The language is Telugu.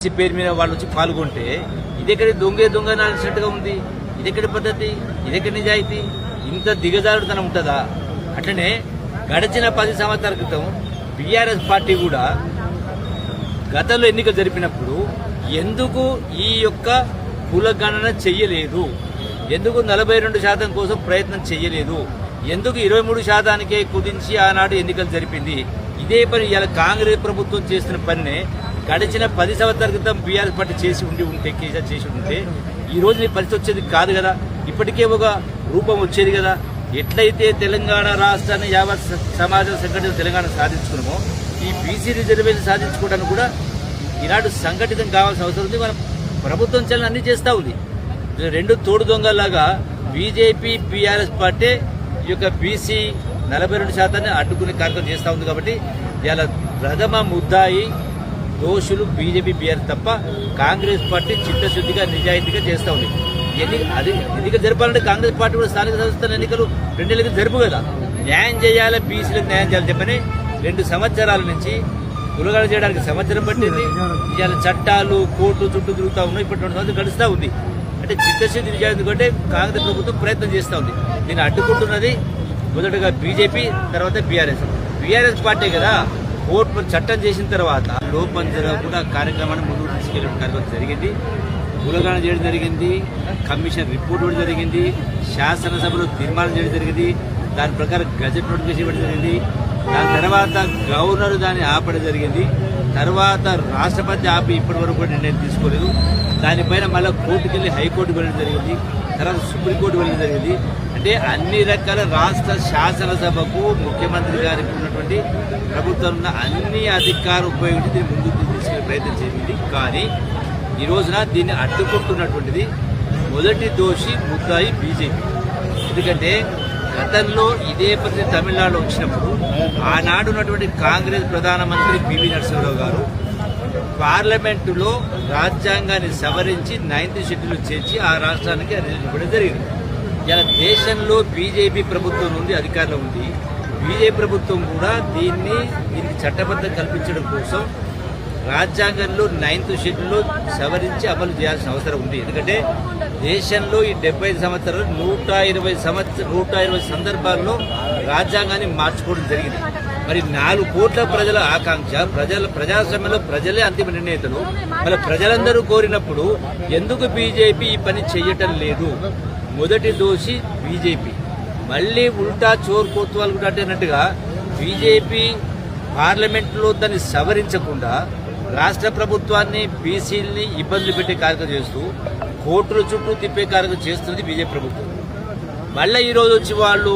పేరు మీద వాళ్ళు వచ్చి పాల్గొంటే ఇదెక్కడ దొంగ అనిసినట్టుగా ఉంది. ఇదెక్కడి పద్ధతి, ఇదెక్కడి నిజాయితీ? ఇంత దిగజారుడుతనం ఉంటుందా? అట్లనే గడిచిన 10 సంవత్సరాల క్రితం బీఆర్ఎస్ పార్టీ కూడా గతంలో ఎన్నికలు జరిపినప్పుడు ఎందుకు ఈ యొక్క కులగణన చెయ్యలేదు, ఎందుకు 42% కోసం ప్రయత్నం చెయ్యలేదు, ఎందుకు 23%కే కుదించి ఆనాడు ఎన్నికలు జరిపింది? ఇదే పని ఇవాళ కాంగ్రెస్ ప్రభుత్వం చేస్తున్న పనినే గడిచిన 10 సంవత్సరాల క్రితం బీఆర్ఎస్ పార్టీ చేసి ఉంటే కేసీఆర్ చేసి ఉంటే ఈ రోజు నీ పరిస్థితి వచ్చేది కాదు కదా. ఇప్పటికే ఒక రూపం వచ్చేది కదా. ఎట్లయితే తెలంగాణ రాష్ట్రాన్ని యావత్ సమాజం సంఘటిత తెలంగాణ సాధించుకున్నామో ఈ బీసీ రిజర్వేషన్ సాధించుకోవడానికి కూడా ఈనాడు సంఘటితం కావాల్సిన అవసరం ఉంది. మన ప్రభుత్వం చలన అన్ని చేస్తూ ఉంది. రెండు తోడు దొంగలాగా బీజేపీ బీఆర్ఎస్ పార్టీ ఈ యొక్క బీసీ 42% అడ్డుకునే కార్యక్రమం చేస్తూ ఉంది. కాబట్టి ఇలా ప్రథమ ముద్దాయి దోషులు బీజేపీ బీఆర్ఎస్ తప్ప కాంగ్రెస్ పార్టీ చిత్తశుద్ధిగా నిజాయితీగా చేస్తూ ఉంది. ఎన్నికలు జరపాలంటే కాంగ్రెస్ పార్టీ కూడా స్థానిక సంస్థల ఎన్నికలు 2 ఎన్నికలు జరుపు కదా. న్యాయం చేయాలి, బీసీలకు న్యాయం చేయాలని చెప్పని 2 సంవత్సరాల నుంచి కులగాలు చేయడానికి సంవత్సరం పట్టింది. ఇవాళ చట్టాలు కోర్టు చుట్టూ తిరుగుతూ ఉన్నాయి. ఇప్పుడు 2 సంవత్సరాలు గడుస్తూ ఉంది. అంటే చిత్తశుద్ధి నిజాయితీ కంటే కాంగ్రెస్ ప్రభుత్వం ప్రయత్నం చేస్తూ ఉంది. దీన్ని అడ్డుకుంటున్నది మొదటగా బీజేపీ, తర్వాత బీఆర్ఎస్ పార్టీ కదా. కోర్టు చట్టం చేసిన తర్వాత లోపంజర కూడా కార్యక్రమాన్ని ముందుకు తీసుకెళ్లే కార్యక్రమం జరిగింది. కులగణన చేయడం జరిగింది, కమిషన్ రిపోర్ట్ ఇవ్వడం జరిగింది, శాసనసభలో తీర్మానం చేయడం జరిగింది, దాని ప్రకారం గజెట్ నోటిఫికేషన్ ఇవ్వడం జరిగింది. దాని తర్వాత గవర్నర్ దాన్ని ఆపడం జరిగింది. తర్వాత రాష్ట్రపతి ఆపి ఇప్పటి వరకు కూడా నిర్ణయం తీసుకోలేదు. దానిపైన మళ్ళీ కోర్టుకు వెళ్ళి హైకోర్టుకు వెళ్ళడం జరిగింది, తర్వాత సుప్రీంకోర్టు వెళ్ళడం జరిగింది. అంటే అన్ని రకాల రాష్ట్ర శాసనసభకు ముఖ్యమంత్రి గారికి ఉన్నటువంటి ప్రభుత్వం ఉన్న అన్ని అధికారం ఉపయోగించి దీన్ని ముందుకు తీసుకెళ్లే ప్రయత్నం చేసింది. కానీ ఈ రోజున దీన్ని అడ్డుకుంటున్నటువంటిది మొదటి దోషి ముద్దాయి బీజేపీ. ఎందుకంటే గతంలో ఇదే పరిస్థితి తమిళనాడులో వచ్చినప్పుడు ఆనాడు ఉన్నటువంటి కాంగ్రెస్ ప్రధానమంత్రి పివి నరసింహరావు గారు పార్లమెంటులో రాజ్యాంగాన్ని సవరించి 9th షెడ్యూల్ చేర్చి ఆ రాష్ట్రానికి ఇవ్వడం జరిగింది. ఇలా దేశంలో బీజేపీ ప్రభుత్వం నుండి అధికారంలో ఉంది. బీజేపీ ప్రభుత్వం కూడా దీనికి చట్టబద్ధం కల్పించడం కోసం రాజ్యాంగంలో 9th షెడ్యూల్లో సవరించి అమలు చేయాల్సిన అవసరం ఉంది. ఎందుకంటే దేశంలో ఈ 75 సంవత్సరాలు 120 సందర్భాల్లో రాజ్యాంగాన్ని మార్చుకోవడం జరిగింది. మరి 4 కోట్ల ప్రజల ఆకాంక్ష, ప్రజాస్వామ్యంలో ప్రజలే అంతిమ నిర్ణేతలు. మరి ప్రజలందరూ కోరినప్పుడు ఎందుకు బీజేపీ ఈ పని చెయ్యటం లేదు? మొదటి దోషి బీజేపీ. మళ్ళీ ఉల్టా చోర్ కోత్వాల్ కూడా అన్నట్టుగా బీజేపీ పార్లమెంట్లో దాన్ని సవరించకుండా రాష్ట్ర ప్రభుత్వాన్ని, బీసీలని ఇబ్బందులు పెట్టే కార్యక్రమం చేస్తూ కోర్టుల చుట్టూ తిప్పే కార్యక్రమం చేస్తుంది బీజేపీ ప్రభుత్వం. మళ్ళీ ఈరోజు వచ్చి వాళ్ళు